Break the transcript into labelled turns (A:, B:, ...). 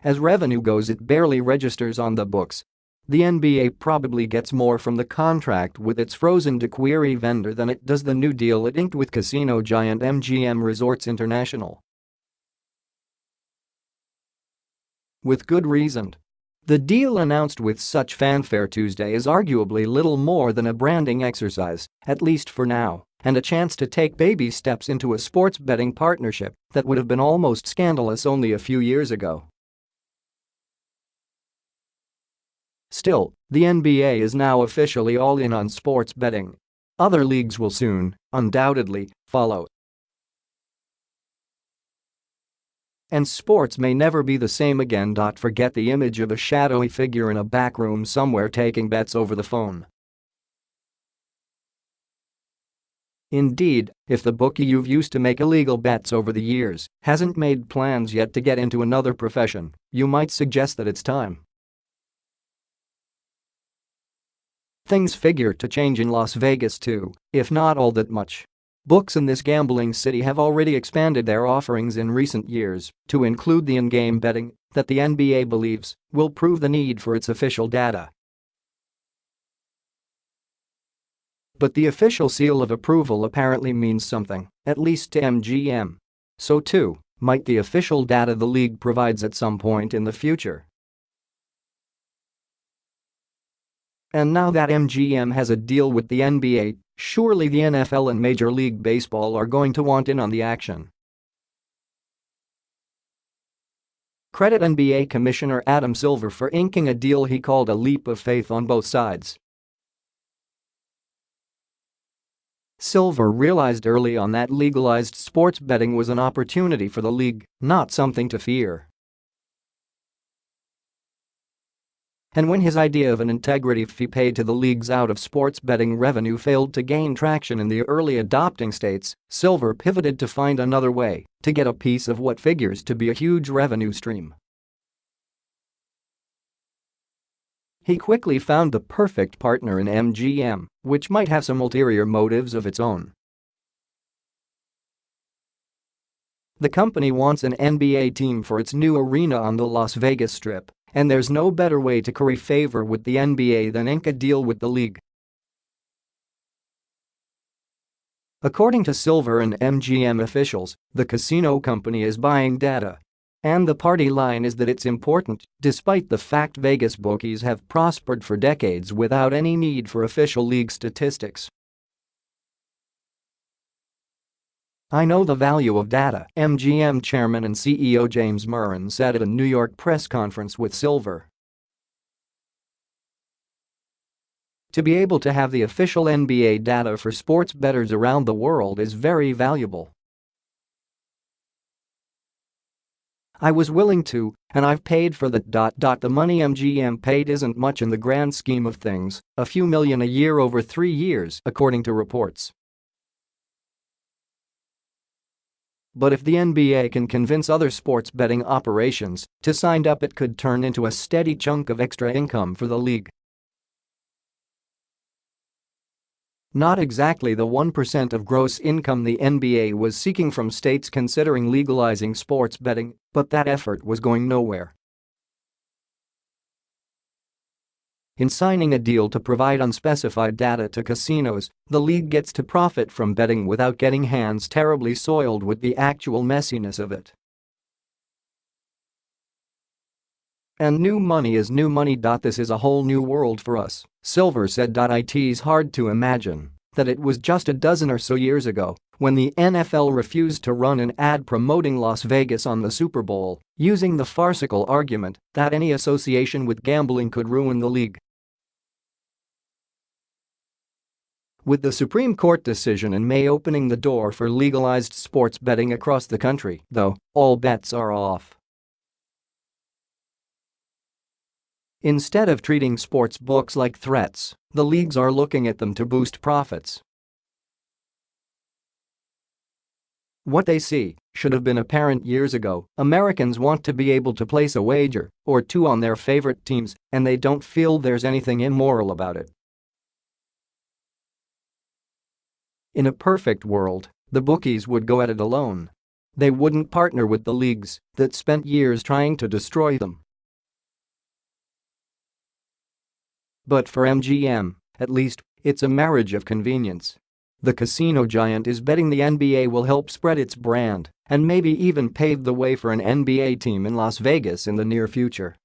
A: As revenue goes, it barely registers on the books. The NBA probably gets more from the contract with its frozen daiquiri vendor than it does the new deal it inked with casino giant MGM Resorts International. With good reason. The deal announced with such fanfare Tuesday is arguably little more than a branding exercise, at least for now, and a chance to take baby steps into a sports betting partnership that would have been almost scandalous only a few years ago. Still, the NBA is now officially all in on sports betting. Other leagues will soon, undoubtedly, follow. And sports may never be the same again. Forget the image of a shadowy figure in a back room somewhere taking bets over the phone. Indeed, if the bookie you've used to make illegal bets over the years hasn't made plans yet to get into another profession, you might suggest that it's time. Things figure to change in Las Vegas too, if not all that much. Books in this gambling city have already expanded their offerings in recent years to include the in-game betting that the NBA believes will prove the need for its official data. But the official seal of approval apparently means something, at least to MGM. So too might the official data the league provides at some point in the future. And now that MGM has a deal with the NBA, surely the NFL and Major League Baseball are going to want in on the action. Credit NBA Commissioner Adam Silver for inking a deal he called a leap of faith on both sides. Silver realized early on that legalized sports betting was an opportunity for the league, not something to fear. And when his idea of an integrity fee paid to the leagues out of sports betting revenue failed to gain traction in the early adopting states, Silver pivoted to find another way to get a piece of what figures to be a huge revenue stream. He quickly found the perfect partner in MGM, which might have some ulterior motives of its own. The company wants an NBA team for its new arena on the Las Vegas Strip. And there's no better way to curry favor with the NBA than ink a deal with the league. According to Silver and MGM officials, the casino company is buying data. And the party line is that it's important, despite the fact Vegas bookies have prospered for decades without any need for official league statistics. "I know the value of data," MGM chairman and CEO James Murren said at a New York press conference with Silver. To be able to have the official NBA data for sports bettors around the world is very valuable. "I was willing to, and I've paid for that. The money MGM paid isn't much in the grand scheme of things, a few million a year over 3 years," according to reports. But if the NBA can convince other sports betting operations to sign up, it could turn into a steady chunk of extra income for the league. Not exactly the 1% of gross income the NBA was seeking from states considering legalizing sports betting, but that effort was going nowhere. In signing a deal to provide unspecified data to casinos, the league gets to profit from betting without getting hands terribly soiled with the actual messiness of it. And new money is new money. This is a whole new world for us, Silver said. It's hard to imagine that it was just a dozen or so years ago when the NFL refused to run an ad promoting Las Vegas on the Super Bowl, using the farcical argument that any association with gambling could ruin the league. With the Supreme Court decision in May opening the door for legalized sports betting across the country, though, all bets are off. Instead of treating sports books like threats, the leagues are looking at them to boost profits. What they see should have been apparent years ago. Americans want to be able to place a wager or two on their favorite teams, and they don't feel there's anything immoral about it. In a perfect world, the bookies would go at it alone. They wouldn't partner with the leagues that spent years trying to destroy them. But for MGM, at least, it's a marriage of convenience. The casino giant is betting the NBA will help spread its brand and maybe even pave the way for an NBA team in Las Vegas in the near future.